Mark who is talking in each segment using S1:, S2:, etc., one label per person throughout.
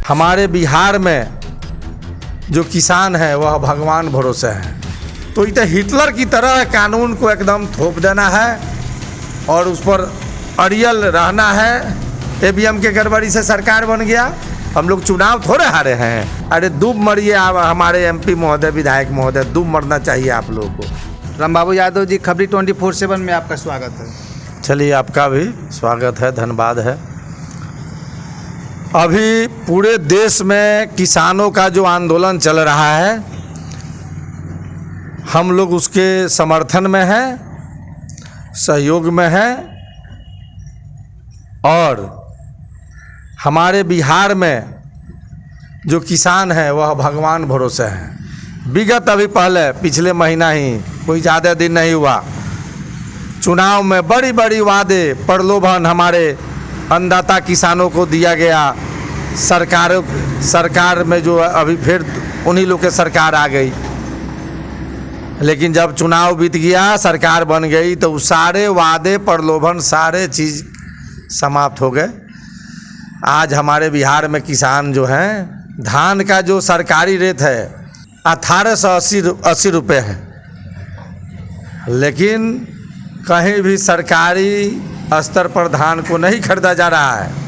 S1: हमारे बिहार में जो किसान है वह भगवान भरोसे हैं। तो इतना हिटलर की तरह कानून को एकदम थोप देना है और उस पर अड़ियल रहना है। ईवीएम के गड़बड़ी से सरकार बन गया, हम लोग चुनाव थोड़े हारे हैं। अरे डूब मरिए आप हमारे एमपी महोदय, विधायक महोदय, डूब मरना चाहिए आप लोगों को।
S2: रामबाबू यादव जी, खबरी 24/7 में आपका स्वागत है।
S1: चलिए, आपका भी स्वागत है, धन्यवाद है। अभी पूरे देश में किसानों का जो आंदोलन चल रहा है, हम लोग उसके समर्थन में हैं, सहयोग में हैं और हमारे बिहार में जो किसान है वह भगवान भरोसे हैं। विगत अभी पहले पिछले महीना ही, कोई ज़्यादा दिन नहीं हुआ, चुनाव में बड़ी बड़ी वादे प्रलोभन हमारे अन्नदाता किसानों को दिया गया। सरकार में जो अभी फिर उन्हीं लोग के सरकार आ गई, लेकिन जब चुनाव बीत गया, सरकार बन गई, तो वो सारे वादे प्रलोभन सारे चीज़ समाप्त हो गए। आज हमारे बिहार में किसान जो हैं, धान का जो सरकारी रेट है 1880 रुपये है, लेकिन कहीं भी सरकारी स्तर पर धान को नहीं खरीदा जा रहा है।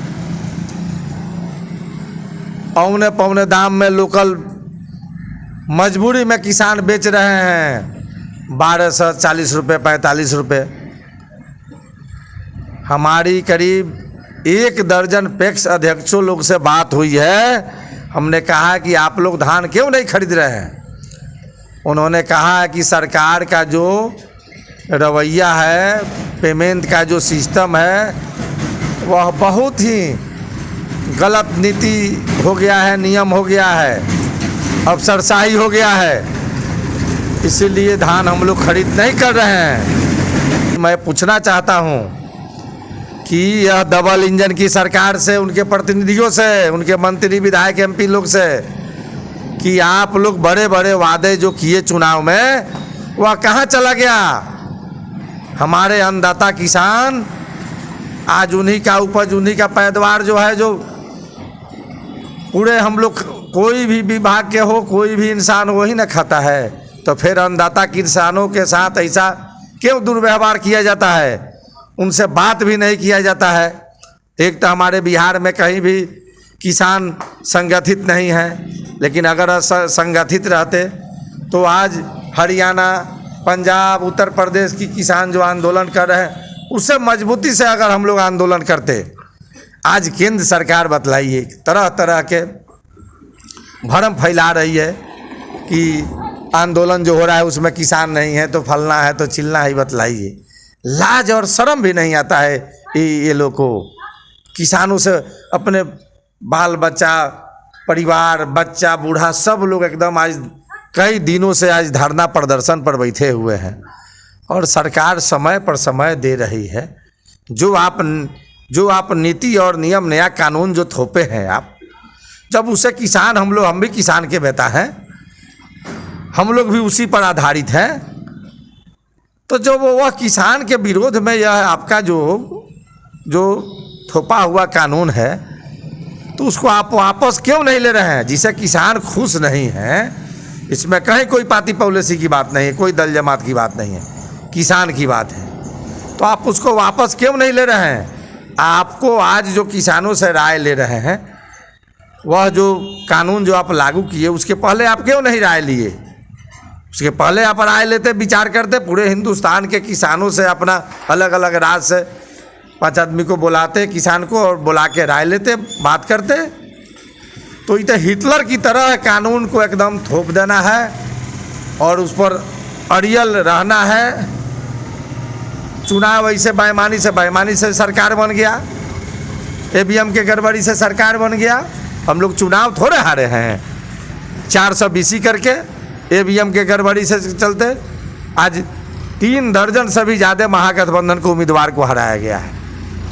S1: औने पौने दाम में लोकल मजबूरी में किसान बेच रहे हैं 1240 रुपये, 45 रुपये। हमारी करीब 1 दर्जन पैक्स अध्यक्षों लोग से बात हुई है। हमने कहा कि आप लोग धान क्यों नहीं खरीद रहे हैं। उन्होंने कहा कि सरकार का जो रवैया है, पेमेंट का जो सिस्टम है, वह बहुत ही गलत नीति हो गया है, नियम हो गया है, अफसरशाही हो गया है, इसीलिए धान हम लोग खरीद नहीं कर रहे हैं। मैं पूछना चाहता हूँ कि यह डबल इंजन की सरकार से, उनके प्रतिनिधियों से, उनके मंत्री, विधायक, एमपी लोग से, कि आप लोग बड़े बड़े वादे जो किए चुनाव में, वह कहाँ चला गया। हमारे अन्नदाता किसान आज उन्हीं का उपज, उन्हीं का पैदावार जो है, जो पूरे हम लोग, कोई भी विभाग के हो, कोई भी इंसान वही ना खाता है। तो फिर अन्नदाता किसानों के साथ ऐसा क्यों दुर्व्यवहार किया जाता है, उनसे बात भी नहीं किया जाता है। एक तो हमारे बिहार में कहीं भी किसान संगठित नहीं है, लेकिन अगर संगठित रहते तो आज हरियाणा, पंजाब, उत्तर प्रदेश की किसान जो आंदोलन कर रहे हैं, उससे मजबूती से अगर हम लोग आंदोलन करते। आज केंद्र सरकार बतलाइए, तरह तरह के भरम फैला रही है कि आंदोलन जो हो रहा है उसमें किसान नहीं है, तो फलना है, तो चिलना है। बतलाइए, लाज और शर्म भी नहीं आता है ये लोग को। किसानों से अपने बाल बच्चा, परिवार, बच्चा, बूढ़ा, सब लोग एकदम आज कई दिनों से आज धरना प्रदर्शन पर बैठे हुए हैं और सरकार समय पर समय दे रही है। जो आप नीति और नियम, नया कानून जो थोपे हैं आप, जब उसे किसान, हम भी किसान के बेटा हैं, हम लोग भी उसी पर आधारित हैं, तो जो वह किसान के विरोध में यह आपका जो थोपा हुआ कानून है, तो उसको आप वापस क्यों नहीं ले रहे हैं, जिसे किसान खुश नहीं हैं। इसमें कहीं कोई पार्टी पॉलिसी की बात नहीं है, कोई दल जमात की बात नहीं है, किसान की बात है। तो आप उसको वापस क्यों नहीं ले रहे हैं। आपको आज जो किसानों से राय ले रहे हैं, वह जो कानून जो आप लागू किए, उसके पहले आप क्यों नहीं राय लिए। उसके पहले आप राय लेते, विचार करते, पूरे हिंदुस्तान के किसानों से, अपना अलग अलग राज्य से 5 आदमी को बुलाते, किसान को, और बुला के राय लेते, बात करते। तो इतना हिटलर की तरह कानून को एकदम थोप देना है और उस पर अड़ियल रहना है। चुनाव ऐसे बेईमानी से सरकार बन गया, ईवीएम के गड़बड़ी से सरकार बन गया। हम लोग चुनाव थोड़े हारे हैं 420 करके, ईवीएम के गड़बड़ी से चलते आज 3 दर्जन से भी ज़्यादा महागठबंधन को उम्मीदवार को हराया गया है।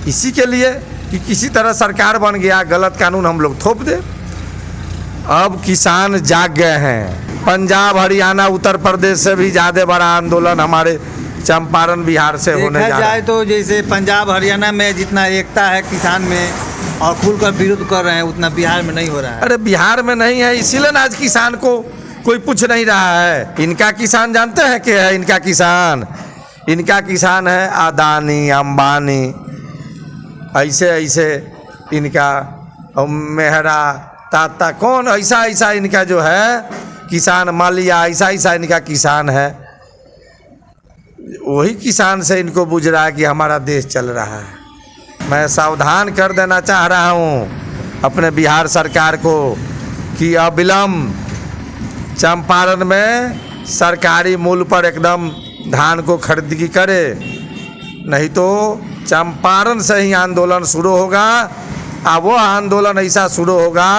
S1: इसी के लिए कि किसी तरह सरकार बन गया, गलत कानून हम लोग थोप दे। अब किसान जाग गए हैं। पंजाब, हरियाणा, उत्तर प्रदेश से भी ज़्यादा बड़ा आंदोलन हमारे चंपारण, बिहार से होने जा रहा है।
S2: तो जैसे पंजाब, हरियाणा में जितना एकता है किसान में, और खुलकर विरोध कर रहे हैं, उतना बिहार में नहीं हो रहा है।
S1: अरे बिहार में नहीं है, इसीलिए ना आज किसान को कोई पूछ नहीं रहा है। इनका किसान जानते हैं क्या है? इनका किसान है अदानी, अंबानी, ऐसे ऐसे इनका मेहरा, ताता, कौन ऐसा इनका जो है किसान, मालिया, ऐसा इनका किसान है। वही किसान से इनको बुझ रहा है कि हमारा देश चल रहा है। मैं सावधान कर देना चाह रहा हूँ अपने बिहार सरकार को कि अविलंब चंपारण में सरकारी मूल्य पर एकदम धान को खरीदी करे, नहीं तो चंपारण से ही आंदोलन शुरू होगा। और वो आंदोलन ऐसा शुरू होगा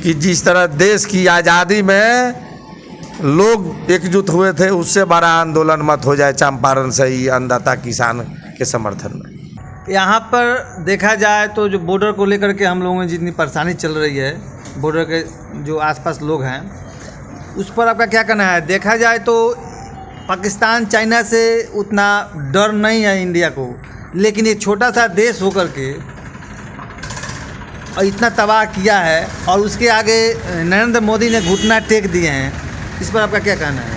S1: कि जिस तरह देश की आज़ादी में लोग एकजुट हुए थे, उससे बड़ा आंदोलन मत हो जाए चंपारण से ही अन्नदाता किसान के समर्थन में।
S2: यहाँ पर देखा जाए तो जो बॉर्डर को लेकर के हम लोगों में जितनी परेशानी चल रही है, बॉर्डर के जो आसपास लोग हैं, उस पर आपका क्या कहना है? देखा जाए तो पाकिस्तान, चाइना से उतना डर नहीं है इंडिया को, लेकिन एक छोटा सा देश होकर के और इतना तबाह किया है, और उसके आगे नरेंद्र मोदी ने घुटना टेक दिए हैं। इस पर आपका क्या कहना है?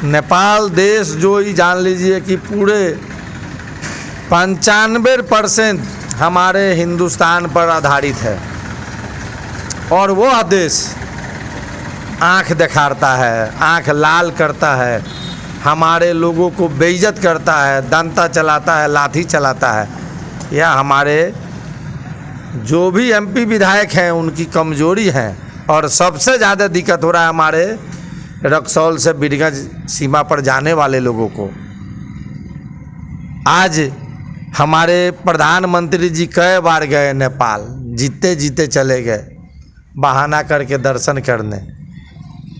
S1: नेपाल देश जो ही जान लीजिए कि पूरे 95% हमारे हिंदुस्तान पर आधारित है, और वो देश आँख दिखाता है, आँख लाल करता है, हमारे लोगों को बेइज्जत करता है, डंडा चलाता है, लाठी चलाता है। यह हमारे जो भी एमपी विधायक हैं उनकी कमजोरी है, और सबसे ज़्यादा दिक्कत हो रहा है हमारे रक्सौल से बीरगंज सीमा पर जाने वाले लोगों को। आज हमारे प्रधानमंत्री जी कई बार गए नेपाल, जीते जीते चले गए बहाना करके दर्शन करने।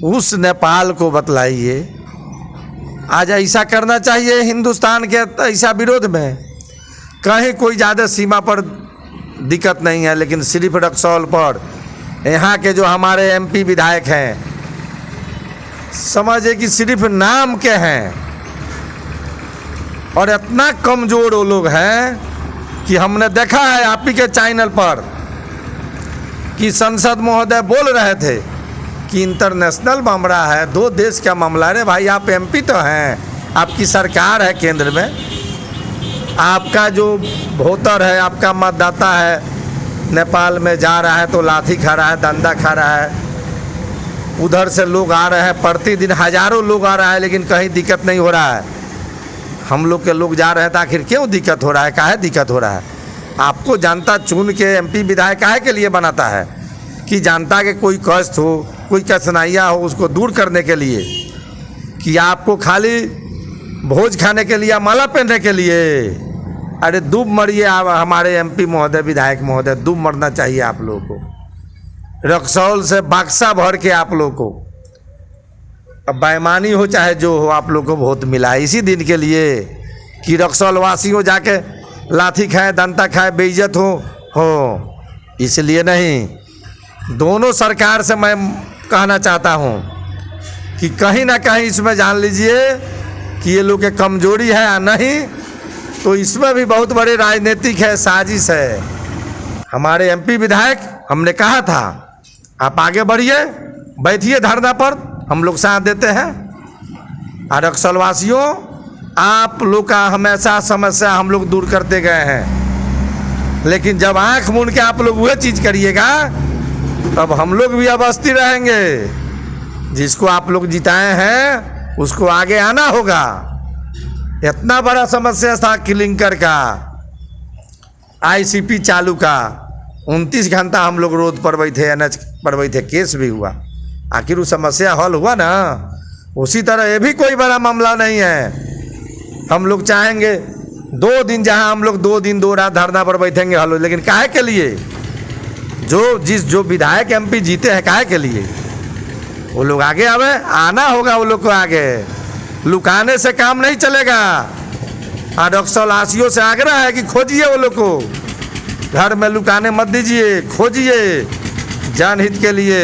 S1: उस नेपाल को बतलाइए आज ऐसा करना चाहिए हिंदुस्तान के ऐसा विरोध में? कहीं कोई ज़्यादा सीमा पर दिक्कत नहीं है, लेकिन सिर्फ रक्सौल पर यहाँ के जो हमारे एमपी विधायक हैं, समझे कि सिर्फ नाम के हैं, और इतना कमज़ोर वो लोग हैं कि हमने देखा है आप ही के चैनल पर कि संसद महोदय बोल रहे थे कि इंटरनेशनल मामला है, दो देश का मामला। अरे भाई, आप एमपी तो हैं, आपकी सरकार है केंद्र में, आपका जो वोटर है, आपका मतदाता है, नेपाल में जा रहा है तो लाठी खा रहा है, डंडा खा रहा है, उधर से लोग आ रहे हैं, प्रतिदिन हज़ारों लोग आ रहा है, लेकिन कहीं दिक्कत नहीं हो रहा है। हम लोग के लोग जा रहे हैं तो आखिर क्यों दिक्कत हो रहा है? काहे दिक्कत हो रहा है? आपको जनता चुन के एमपी विधायक काहे के लिए बनाता है? कि जनता के कोई कष्ट हो, कोई कठिनाइयाँ हो, उसको दूर करने के लिए, कि आपको खाली भोज खाने के लिए, माला पहनने के लिए? अरे डूब मरिए आप, हमारे एमपी महोदय, विधायक महोदय, डूब मरना चाहिए आप लोगों को। रक्सौल से बक्सा भर के आप लोगों को, अब बेईमानी हो चाहे जो हो, आप लोग को वोट मिला इसी दिन के लिए कि रक्सौल वासियों जाके लाठी खाए, डंडा खाए, बेइज्जत हो, इसलिए नहीं। दोनों सरकार से मैं कहना चाहता हूँ कि कहीं ना कहीं इसमें जान लीजिए कि ये लोग के कमजोरी है या नहीं, तो इसमें भी बहुत बड़े राजनीतिक है, साजिश है। हमारे एमपी विधायक, हमने कहा था आप आगे बढ़िए, बैठिए धरना पर, हम लोग साथ देते हैं। और रक्सौल वासियों, आप लोग का हमेशा समस्या हम लोग दूर करते गए हैं, लेकिन जब आंख मूंद के आप लोग वह चीज़ करिएगा, तब हम लोग भी अब अस्थिर रहेंगे। जिसको आप लोग जिताए हैं उसको आगे आना होगा। इतना बड़ा समस्या था क्लिंकर का, आईसीपी चालू का, 29 घंटा हम लोग रोड पर बैठे, एनएच पर बैठे, केस भी हुआ, आखिर वो समस्या हल हुआ ना। उसी तरह ये भी कोई बड़ा मामला नहीं है। हम लोग चाहेंगे 2 दिन, जहां हम लोग 2 दिन 2 रात धरना पर बैठेंगे हल हो, लेकिन काहे के लिए? जो विधायक एमपी जीते हैं, काहे के लिए? वो लोग आगे आवे, आना होगा वो लोग को आगे। लुकाने से काम नहीं चलेगा। और रक्सौल वासियों से आग्रह है कि खोजिए वो लोग को, घर में लुकाने मत दीजिए, खोजिए जनहित के लिए।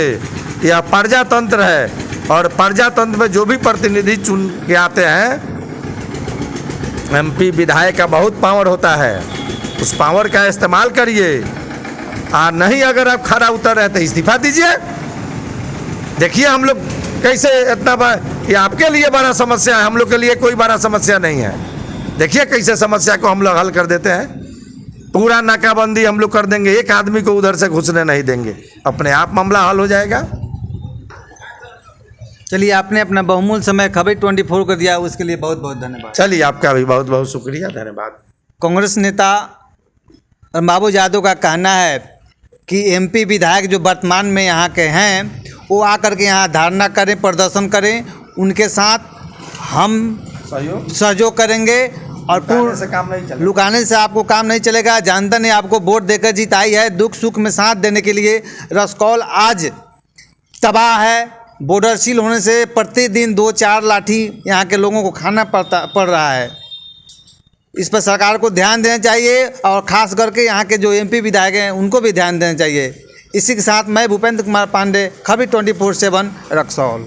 S1: यह प्रजातंत्र है, और प्रजातंत्र में जो भी प्रतिनिधि चुन के आते हैं, एमपी विधायक का बहुत पावर होता है। उस पावर का इस्तेमाल करिए। और नहीं अगर आप खरा उतर रहे तो इस्तीफा दीजिए। देखिए हम लोग कैसे इतना ये आपके लिए बड़ा समस्या है, हम लोग के लिए कोई बड़ा समस्या नहीं है। देखिए कैसे समस्या को हम लोग हल कर देते हैं। पूरा नाकाबंदी हम लोग कर देंगे, एक आदमी को उधर से घुसने नहीं देंगे, अपने आप मामला हल हो जाएगा।
S2: चलिए, आपने अपना बहुमूल्य समय खबर 24 को दिया, उसके लिए बहुत बहुत धन्यवाद।
S1: चलिए, आपका भी बहुत बहुत शुक्रिया, धन्यवाद।
S2: कांग्रेस नेता बाबू यादव का कहना है कि एमपी विधायक जो वर्तमान में यहाँ के हैं वो आकर के यहाँ धारणा करें, प्रदर्शन करें, उनके साथ हम सहयोग करेंगे और पूर्ण
S1: से काम नहीं चलेगा।
S2: लुकाने से आपको काम नहीं चलेगा। जनता ने आपको वोट देकर जिताई है, दुख सुख में साथ देने के लिए। रसकौल आज तबाह है। बॉर्डर सील होने से प्रतिदिन 2-4 लाठी यहाँ के लोगों को खाना पड़ रहा है। इस पर सरकार को ध्यान देना चाहिए और ख़ास करके यहाँ के जो एमपी विधायक हैं उनको भी ध्यान देना चाहिए। इसी के साथ मैं भूपेंद्र कुमार पांडे, खबर 24/7 रक्सौल।